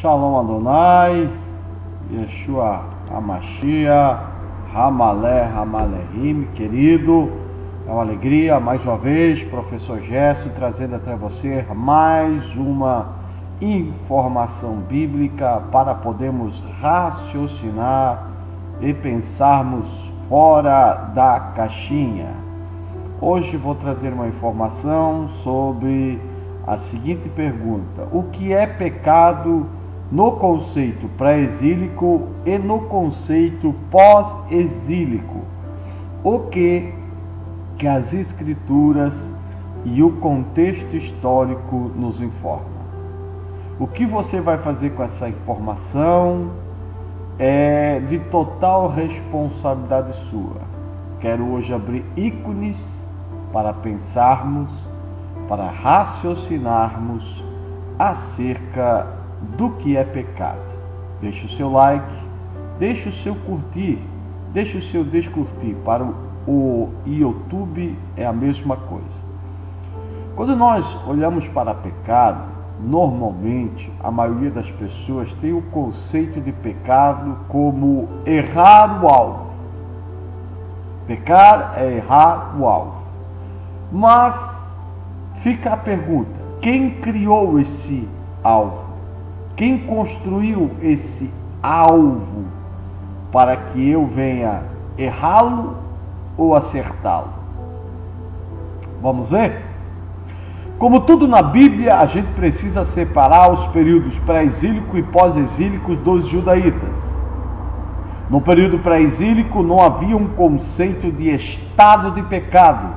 Shalom Adonai, Yeshua HaMashiach, Hamalehim, querido. É uma alegria, mais uma vez, professor Gesso, trazendo até você mais uma informação bíblica para podermos raciocinar e pensarmos fora da caixinha. Hoje vou trazer uma informação sobre a seguinte pergunta: o que é pecado no conceito pré-exílico e no conceito pós-exílico? O que as escrituras e o contexto histórico nos informam. O que você vai fazer com essa informação é de total responsabilidade sua. Quero hoje abrir ícones para pensarmos, para raciocinarmos acerca do que é pecado. Deixe o seu like, deixe o seu curtir, deixe o seu descurtir. Para o YouTube é a mesma coisa. Quando nós olhamos para pecado, normalmente a maioria das pessoas tem o conceito de pecado como errar o alvo. Pecar é errar o alvo. Mas fica a pergunta: quem criou esse alvo? Quem construiu esse alvo para que eu venha errá-lo ou acertá-lo? Vamos ver? Como tudo na Bíblia, a gente precisa separar os períodos pré-exílico e pós-exílico dos judaítas. No período pré-exílico não havia um conceito de estado de pecado,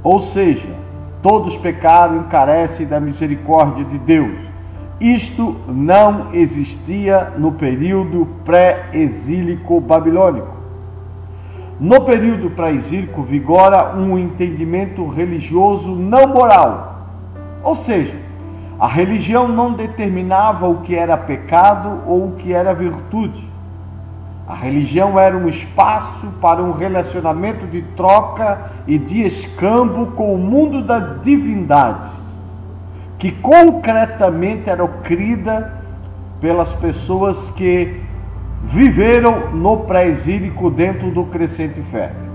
ou seja, todos pecaram e carecem da misericórdia de Deus. Isto não existia no período pré-exílico babilônico. No período pré-exílico vigora um entendimento religioso não moral, ou seja, a religião não determinava o que era pecado ou o que era virtude. A religião era um espaço para um relacionamento de troca e de escambo com o mundo das divindades, que concretamente era crida pelas pessoas que viveram no pré-exílico dentro do crescente fértil.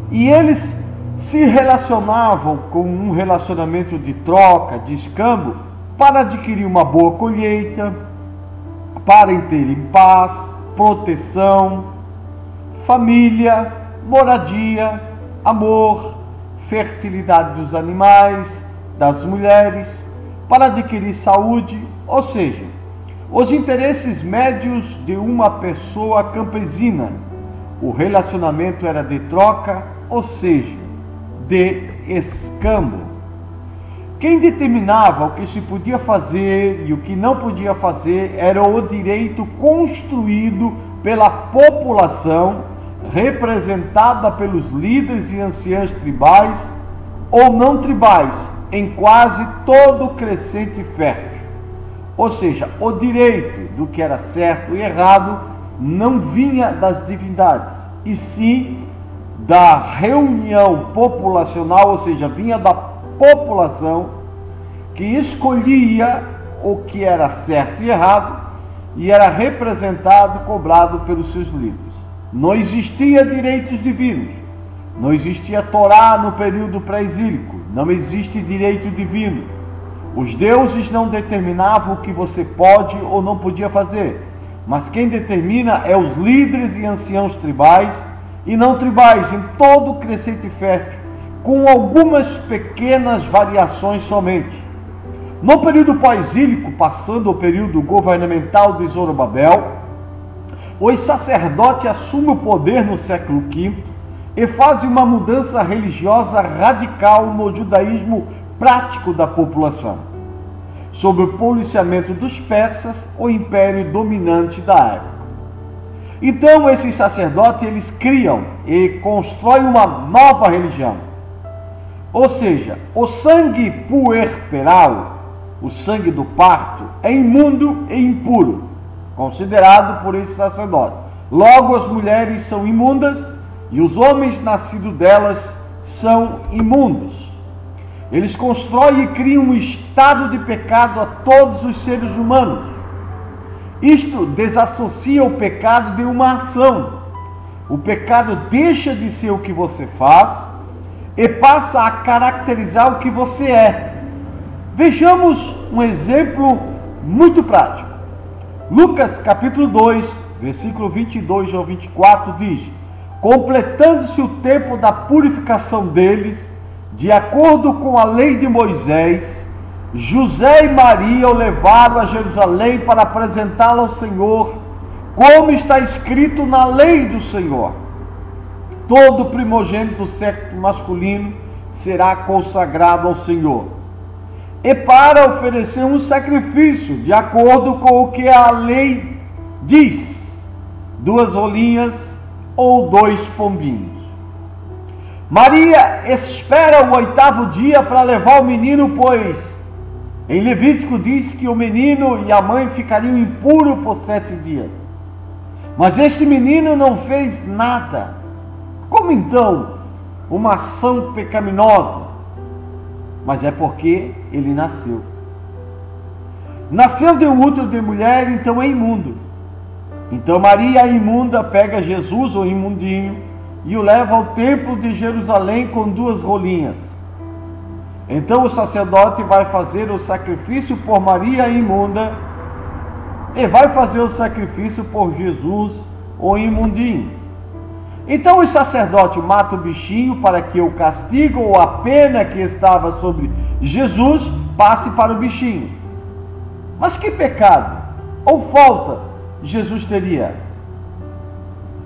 E eles se relacionavam com um relacionamento de troca, de escambo, para adquirir uma boa colheita, para terem paz, proteção, família, moradia, amor, fertilidade dos animais, das mulheres, para adquirir saúde, ou seja, os interesses médios de uma pessoa campesina. O relacionamento era de troca, ou seja, de escambo. Quem determinava o que se podia fazer e o que não podia fazer era o direito construído pela população, representada pelos líderes e anciãos tribais ou não tribais, em quase todo o crescente fértil. Ou seja, o direito do que era certo e errado não vinha das divindades, e sim da reunião populacional, ou seja, vinha da população que escolhia o que era certo e errado e era representado, cobrado pelos seus líderes. Não existia direitos divinos, não existia Torá no período pré-exílico, não existe direito divino. Os deuses não determinavam o que você pode ou não podia fazer, mas quem determina é os líderes e anciãos tribais e não tribais em todo o crescente fértil, com algumas pequenas variações somente. No período pós-exílico, passando o período governamental de Zorobabel, os sacerdotes assumem o poder no século V e fazem uma mudança religiosa radical no judaísmo prático da população, sob o policiamento dos persas, o império dominante da época. Então esses sacerdotes, eles criam e constroem uma nova religião. Ou seja, o sangue puerperal, o sangue do parto, é imundo e impuro, considerado por esses sacerdotes. Logo as mulheres são imundas e os homens nascidos delas são imundos. Eles constroem e criam um estado de pecado a todos os seres humanos. Isto desassocia o pecado de uma ação. O pecado deixa de ser o que você faz e passa a caracterizar o que você é. Vejamos um exemplo muito prático. Lucas capítulo 2, versículo 22 ao 24 diz: completando-se o tempo da purificação deles, de acordo com a lei de Moisés, José e Maria o levaram a Jerusalém para apresentá-lo ao Senhor, como está escrito na lei do Senhor. Todo primogênito do sexo masculino será consagrado ao Senhor, e para oferecer um sacrifício, de acordo com o que a lei diz, 2 rolinhas ou 2 pombinhos. Maria espera o 8º dia para levar o menino, pois em Levítico diz que o menino e a mãe ficariam impuros por 7 dias. Mas este menino não fez nada. Como então uma ação pecaminosa? Mas é porque ele nasceu. Nasceu de um útero de mulher, então é imundo. Então Maria, a imunda, pega Jesus, o imundinho, e o leva ao templo de Jerusalém com 2 rolinhas. Então o sacerdote vai fazer o sacrifício por Maria, a imunda, e vai fazer o sacrifício por Jesus, o imundinho. Então o sacerdote mata o bichinho para que o castigo ou a pena que estava sobre Jesus passe para o bichinho. Mas que pecado ou falta Jesus teria?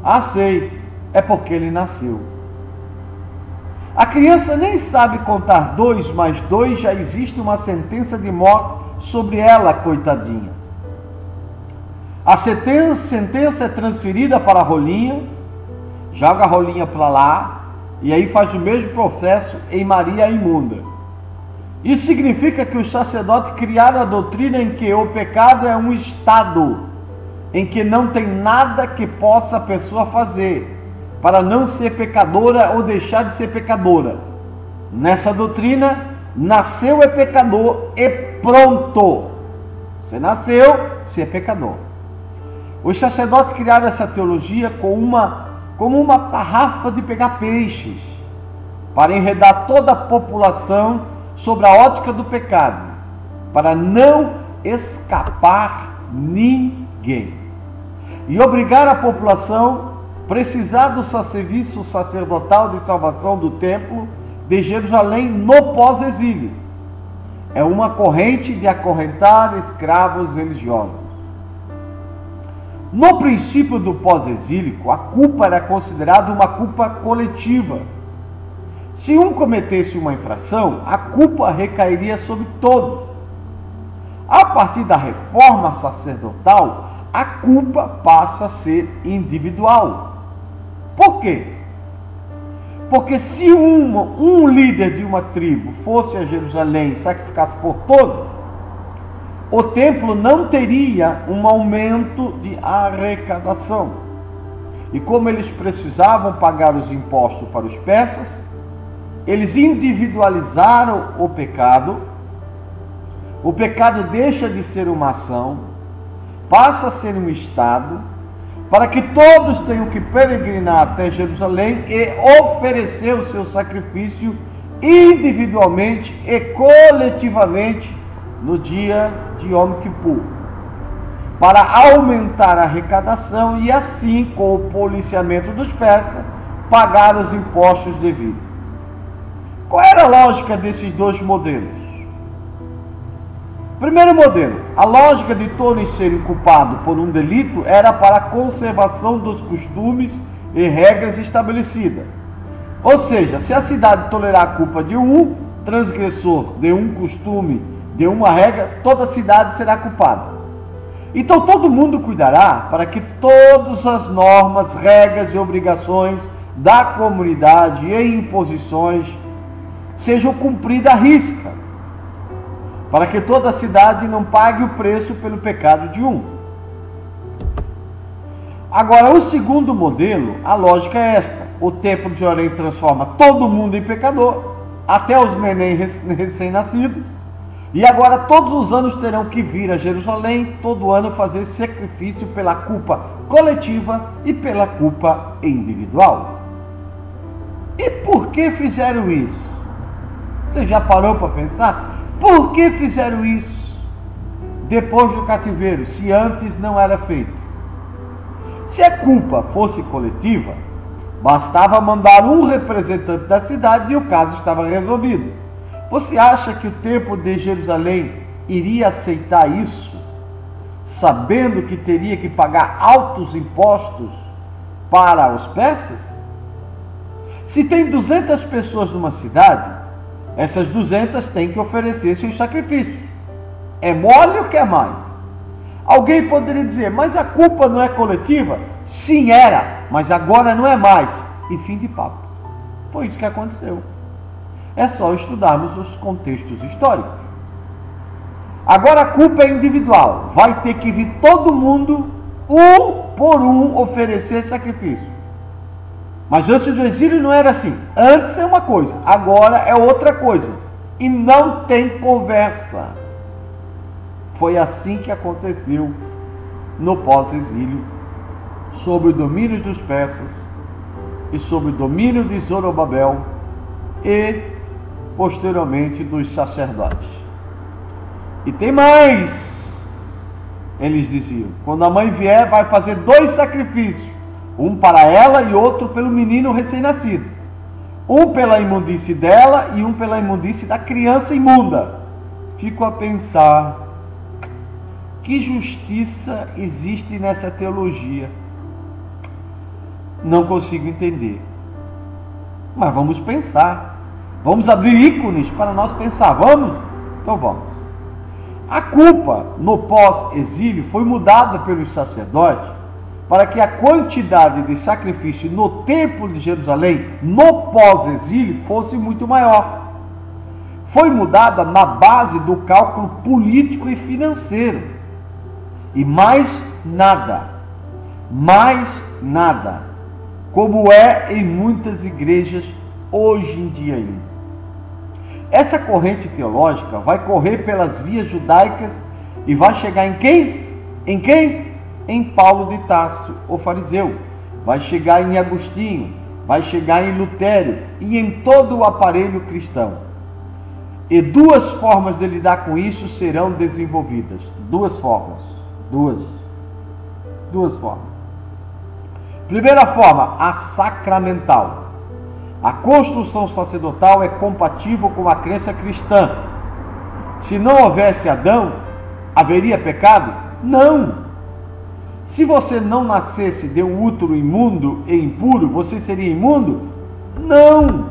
Ah, sei, é porque ele nasceu. A criança nem sabe contar 2 mais 2, já existe uma sentença de morte sobre ela, coitadinha. A sentença é transferida para a rolinha, joga a rolinha para lá, e aí faz o mesmo processo em Maria imunda. Isso significa que os sacerdotes criaram a doutrina em que o pecado é um estado, em que não tem nada que possa a pessoa fazer para não ser pecadora ou deixar de ser pecadora. Nessa doutrina, nasceu é pecador e pronto. Você nasceu, você é pecador. Os sacerdotes criaram essa teologia como uma tarrafa de pegar peixes, para enredar toda a população sobre a ótica do pecado, para não escapar ninguém, e obrigar a população a precisar do serviço sacerdotal de salvação do templo de Jerusalém no pós-exílio. É uma corrente de acorrentar escravos religiosos. No princípio do pós-exílico, a culpa era considerada uma culpa coletiva. Se um cometesse uma infração, a culpa recairia sobre todos. A partir da reforma sacerdotal, a culpa passa a ser individual. Por quê? Porque se um líder de uma tribo fosse a Jerusalém e sacrificasse por todos, o templo não teria um aumento de arrecadação. E como eles precisavam pagar os impostos para os persas, eles individualizaram o pecado. O pecado deixa de ser uma ação, passa a ser um estado, para que todos tenham que peregrinar até Jerusalém e oferecer o seu sacrifício individualmente e coletivamente no dia de Yom Kippur, para aumentar a arrecadação e assim, com o policiamento dos persas, pagar os impostos devidos. Qual era a lógica desses 2 modelos? Primeiro modelo, a lógica de todos serem culpados por um delito era para a conservação dos costumes e regras estabelecidas. Ou seja, se a cidade tolerar a culpa de um transgressor de um costume, de uma regra, toda a cidade será culpada. Então todo mundo cuidará para que todas as normas, regras e obrigações da comunidade e imposições sejam cumpridas à risca, para que toda a cidade não pague o preço pelo pecado de um. Agora, o segundo modelo, a lógica é esta: o templo de Jerusalém transforma todo mundo em pecador, até os neném recém-nascidos, e agora todos os anos terão que vir a Jerusalém, todo ano fazer sacrifício pela culpa coletiva e pela culpa individual. E por que fizeram isso? Você já parou para pensar? Por que fizeram isso depois do cativeiro, se antes não era feito? Se a culpa fosse coletiva, bastava mandar um representante da cidade e o caso estava resolvido. Você acha que o templo de Jerusalém iria aceitar isso, sabendo que teria que pagar altos impostos para os persas? Se tem 200 pessoas numa cidade, essas 200 têm que oferecer seus sacrifícios. É mole ou quer mais? Alguém poderia dizer, mas a culpa não é coletiva? Sim, era, mas agora não é mais. E fim de papo. Foi isso que aconteceu. É só estudarmos os contextos históricos. Agora a culpa é individual. Vai ter que vir todo mundo, um por um, oferecer sacrifício. Mas antes do exílio não era assim. Antes é uma coisa, agora é outra coisa. E não tem conversa. Foi assim que aconteceu no pós-exílio, sob o domínio dos persas e sob o domínio de Zorobabel e posteriormente dos sacerdotes. E tem mais, eles diziam, quando a mãe vier vai fazer 2 sacrifícios, um para ela e outro pelo menino recém-nascido, um pela imundície dela e um pela imundície da criança imunda. Fico a pensar, que justiça existe nessa teologia? Não consigo entender. Mas vamos pensar. Vamos abrir ícones para nós pensar. Vamos? Então vamos. A culpa no pós-exílio foi mudada pelos sacerdotes para que a quantidade de sacrifício no templo de Jerusalém, no pós-exílio, fosse muito maior. Foi mudada na base do cálculo político e financeiro. E mais nada, como é em muitas igrejas hoje em dia ainda. Essa corrente teológica vai correr pelas vias judaicas e vai chegar em quem? Em quem? Em Paulo de Tarso, o fariseu. Vai chegar em Agostinho, vai chegar em Lutero e em todo o aparelho cristão. E 2 formas de lidar com isso serão desenvolvidas. 2 formas. Duas formas. Primeira forma, a sacramental. A construção sacerdotal é compatível com a crença cristã. Se não houvesse Adão, haveria pecado? Não. Se você não nascesse de um útero imundo e impuro, você seria imundo? Não.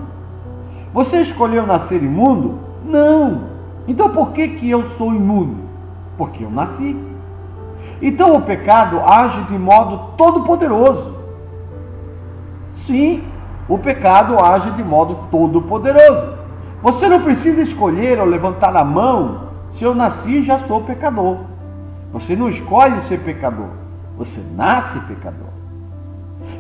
Você escolheu nascer imundo? Não. Então por que eu sou imundo? Porque eu nasci. Então o pecado age de modo todo-poderoso. Sim, o pecado age de modo todo-poderoso. Você não precisa escolher ou levantar a mão. Se eu nasci, já sou pecador. Você não escolhe ser pecador. Você nasce pecador.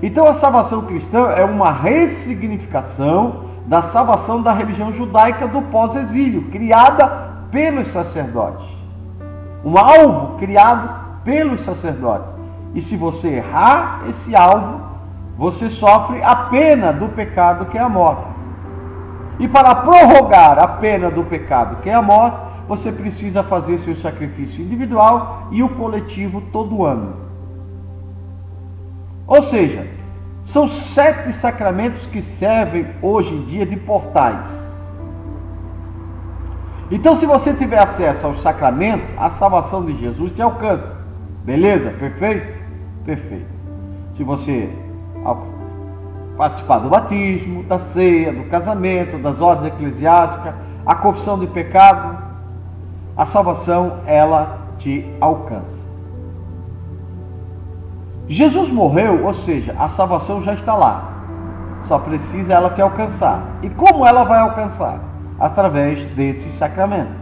Então a salvação cristã é uma ressignificação da salvação da religião judaica do pós-exílio, criada pelos sacerdotes. Um alvo criado pelos sacerdotes. E se você errar esse alvo, você sofre a pena do pecado, que é a morte. E para prorrogar a pena do pecado, que é a morte, você precisa fazer seu sacrifício individual e o coletivo todo ano. Ou seja, são 7 sacramentos que servem hoje em dia de portais. Então, se você tiver acesso aos sacramentos, a salvação de Jesus te alcança. Beleza? Perfeito? Perfeito. Se você participar do batismo, da ceia, do casamento, das ordens eclesiásticas, a confissão de pecado, a salvação, ela te alcança. Jesus morreu, ou seja, a salvação já está lá. Só precisa ela te alcançar. E como ela vai alcançar? Através desses sacramentos.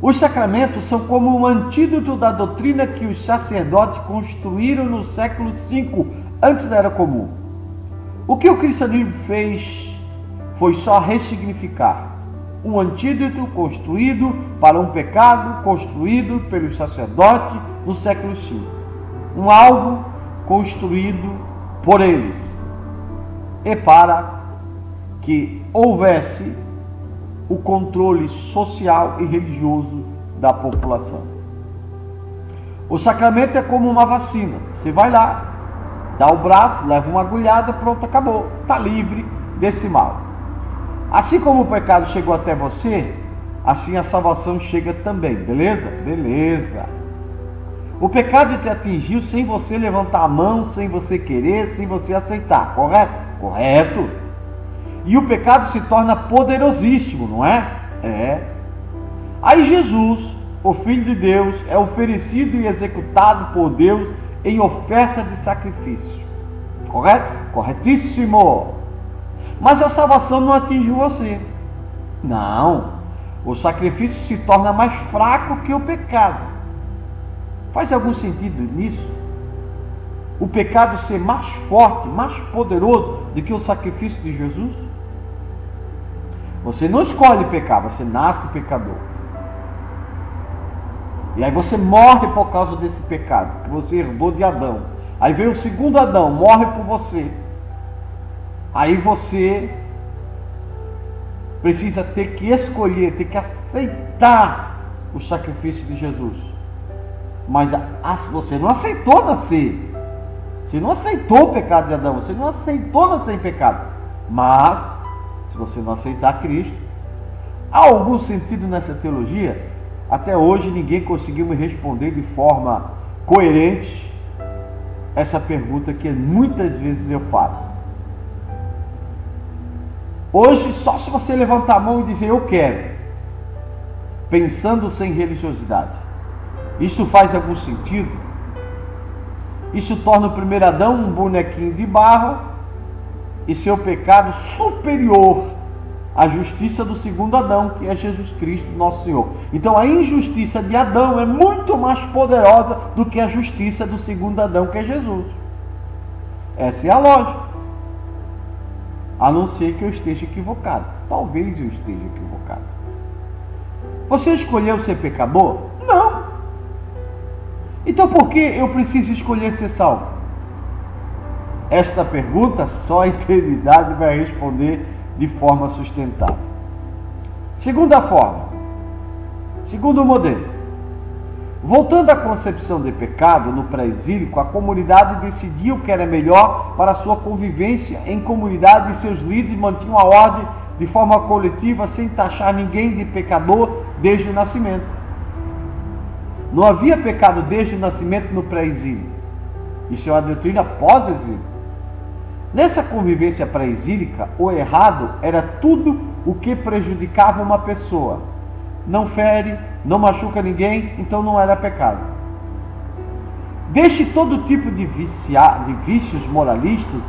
Os sacramentos são como um antídoto da doutrina que os sacerdotes construíram no século V, antes da Era Comum. O que o cristianismo fez foi só ressignificar um antídoto construído para um pecado construído pelos sacerdotes no século V. Um algo construído por eles. E para que houvesse o controle social e religioso da população. O sacramento é como uma vacina. Você vai lá, dá o braço, leva uma agulhada, pronto, acabou. Está livre desse mal. Assim como o pecado chegou até você, assim a salvação chega também, beleza? Beleza. O pecado te atingiu sem você levantar a mão, sem você querer, sem você aceitar, correto? Correto. E o pecado se torna poderosíssimo, não é? É. Aí Jesus, o Filho de Deus, é oferecido e executado por Deus em oferta de sacrifício. Correto? Corretíssimo. Mas a salvação não atingiu você. Não. O sacrifício se torna mais fraco que o pecado. Faz algum sentido nisso? O pecado ser mais forte, mais poderoso do que o sacrifício de Jesus? Você não escolhe pecar, você nasce pecador. E aí você morre por causa desse pecado que você herdou de Adão. Aí vem o segundo Adão, morre por você. Aí você precisa ter que escolher, ter que aceitar o sacrifício de Jesus. Mas você não aceitou nascer. Você não aceitou o pecado de Adão. Você não aceitou nascer em pecado. Mas, se você não aceitar Cristo, há algum sentido nessa teologia? Até hoje ninguém conseguiu me responder de forma coerente essa pergunta que muitas vezes eu faço. Hoje, só se você levantar a mão e dizer eu quero, pensando sem religiosidade. Isto faz algum sentido? Isso torna o primeiro Adão um bonequinho de barro e seu pecado superior à justiça do segundo Adão, que é Jesus Cristo, nosso Senhor. Então a injustiça de Adão é muito mais poderosa do que a justiça do segundo Adão, que é Jesus. Essa é a lógica. A não ser que eu esteja equivocado. Talvez eu esteja equivocado. Você escolheu ser pecador? Não. Então por que eu preciso escolher ser salvo? Esta pergunta só a eternidade vai responder de forma sustentável. Segunda forma, segundo modelo. Voltando à concepção de pecado no pré-exílico, a comunidade decidia o que era melhor para a sua convivência em comunidade e seus líderes mantinham a ordem de forma coletiva sem taxar ninguém de pecador desde o nascimento. Não havia pecado desde o nascimento no pré-exílio. Isso é uma doutrina pós-exílio. Nessa convivência pré-exílica, o errado era tudo o que prejudicava uma pessoa. Não fere, não machuca ninguém, então não era pecado. Deixe todo tipo de vícios moralistas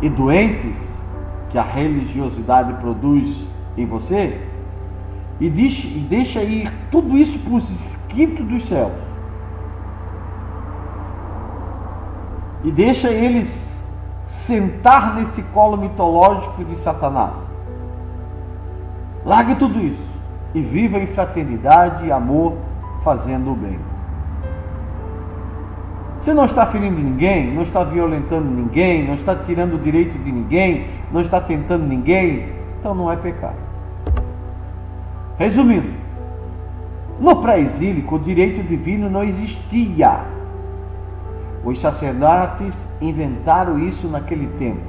e doentes que a religiosidade produz em você e deixa ir tudo isso para os quintos dos céus. E deixa eles sentar nesse colo mitológico de Satanás. Largue tudo isso e viva em fraternidade e amor, fazendo o bem. Você não está ferindo ninguém, não está violentando ninguém, não está tirando o direito de ninguém, não está tentando ninguém, então não é pecado. Resumindo, no pré-exílico o direito divino não existia. Os sacerdotes inventaram isso naquele tempo.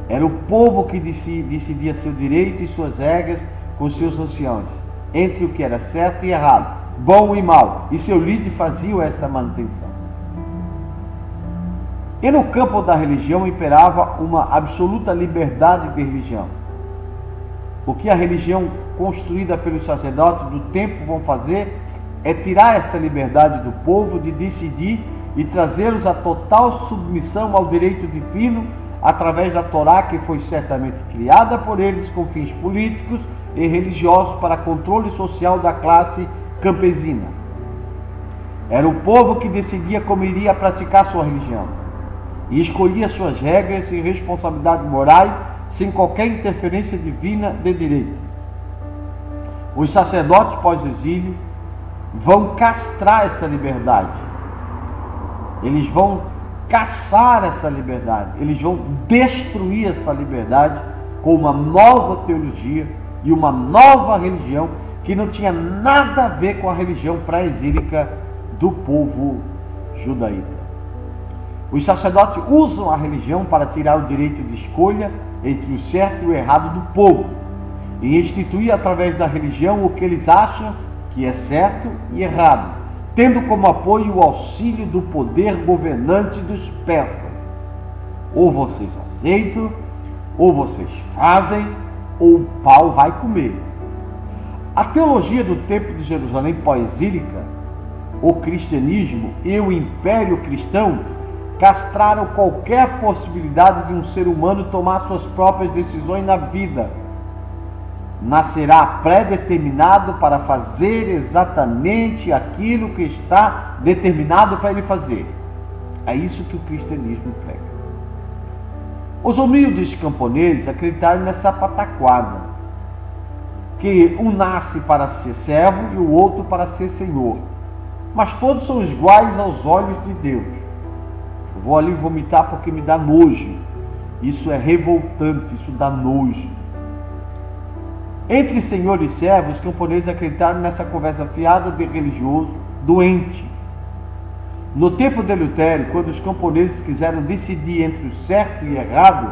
Era o povo que decidia seu direito e suas regras com seus anciãos, entre o que era certo e errado, bom e mal, e seu líder fazia esta manutenção. E no campo da religião imperava uma absoluta liberdade de religião. O que a religião construída pelos sacerdotes do tempo vão fazer é tirar essa liberdade do povo de decidir e trazê-los à total submissão ao direito divino através da Torá, que foi certamente criada por eles com fins políticos e religiosos para controle social da classe campesina. Era o povo que decidia como iria praticar sua religião e escolhia suas regras e responsabilidades morais sem qualquer interferência divina de direito. Os sacerdotes pós-exílio vão castrar essa liberdade. Eles vão caçar essa liberdade. Eles vão destruir essa liberdade com uma nova teologia e uma nova religião que não tinha nada a ver com a religião pré-exílica do povo judaíta. Os sacerdotes usam a religião para tirar o direito de escolha entre o certo e o errado do povo e instituir através da religião o que eles acham que é certo e errado, tendo como apoio o auxílio do poder governante dos persas. Ou vocês aceitam, ou vocês fazem, ou o pau vai comer. A teologia do Templo de Jerusalém pós-exílica, o cristianismo e o império cristão castraram qualquer possibilidade de um ser humano tomar suas próprias decisões na vida. Nascerá predeterminado para fazer exatamente aquilo que está determinado para ele fazer. É isso que o cristianismo prega. Os humildes camponeses acreditaram nessa pataquada, que um nasce para ser servo e o outro para ser senhor, mas todos são iguais aos olhos de Deus. Eu vou ali vomitar porque me dá nojo. Isso é revoltante, isso dá nojo. Entre senhor e servo, os camponeses acreditaram nessa conversa fiada de religioso doente. No tempo de Lutero, quando os camponeses quiseram decidir entre o certo e o errado,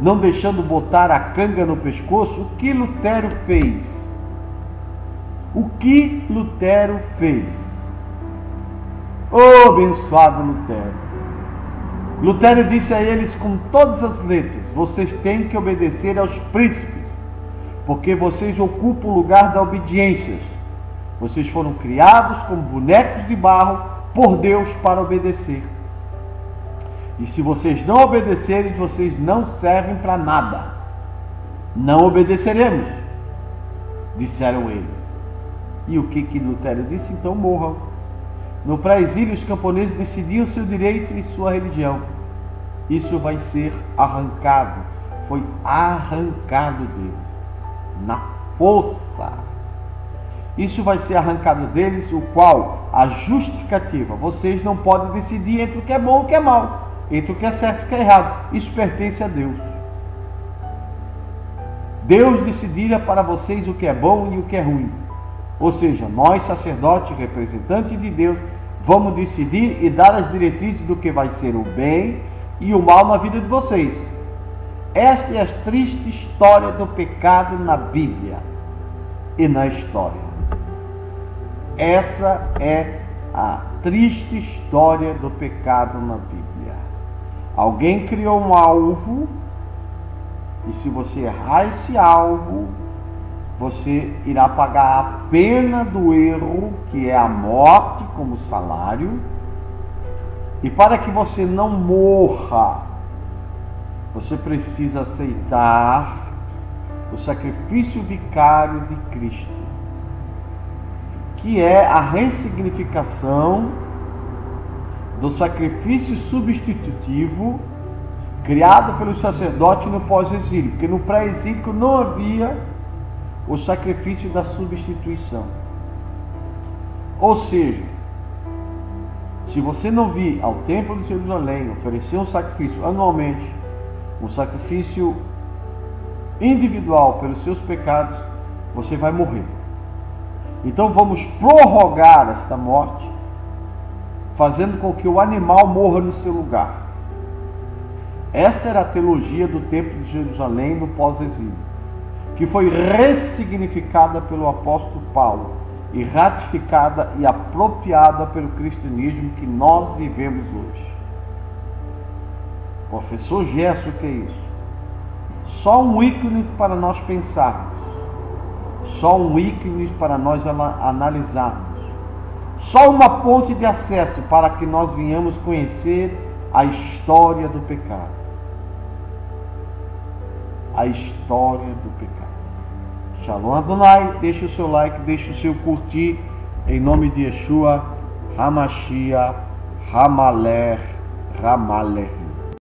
não deixando botar a canga no pescoço, o que Lutero fez? O que Lutero fez? Oh, abençoado Lutero! Lutero disse a eles com todas as letras: vocês têm que obedecer aos príncipes, porque vocês ocupam o lugar da obediência. Vocês foram criados como bonecos de barro por Deus para obedecer. E se vocês não obedecerem, vocês não servem para nada. Não obedeceremos, disseram eles. E o que Lutero disse? Então morram. No pré-exílio, os camponeses decidiam seu direito e sua religião. Isso vai ser arrancado. Foi arrancado deles na força. Isso vai ser arrancado deles, o qual a justificativa: vocês não podem decidir entre o que é bom e o que é mal, entre o que é certo e o que é errado. Isso pertence a Deus. Deus decidirá para vocês o que é bom e o que é ruim. Ou seja, nós, sacerdotes, representantes de Deus, vamos decidir e dar as diretrizes do que vai ser o bem e o mal na vida de vocês. Esta é a triste história do pecado na Bíblia e na história. Essa é a triste história do pecado na Bíblia. Alguém criou um alvo, e se você errar esse alvo, você irá pagar a pena do erro, que é a morte como salário. E para que você não morra, você precisa aceitar o sacrifício vicário de Cristo, que é a ressignificação do sacrifício substitutivo criado pelos sacerdotes no pós-exílio, porque no pré-exílio não havia o sacrifício da substituição. Ou seja, se você não vir ao templo de Jerusalém oferecer um sacrifício anualmente, um sacrifício individual pelos seus pecados, você vai morrer. Então vamos prorrogar esta morte, fazendo com que o animal morra no seu lugar. Essa era a teologia do templo de Jerusalém no pós-exílio, que foi ressignificada pelo apóstolo Paulo e ratificada e apropriada pelo cristianismo que nós vivemos hoje. Professor Gerson, o que é isso? Só um ícone para nós pensarmos, só um ícone para nós analisarmos, só uma ponte de acesso para que nós venhamos conhecer a história do pecado. A história do pecado. Shalom Adonai, deixe o seu like, deixe o seu curtir, em nome de Yeshua, Hamashiach, Hamalech, Ramalech.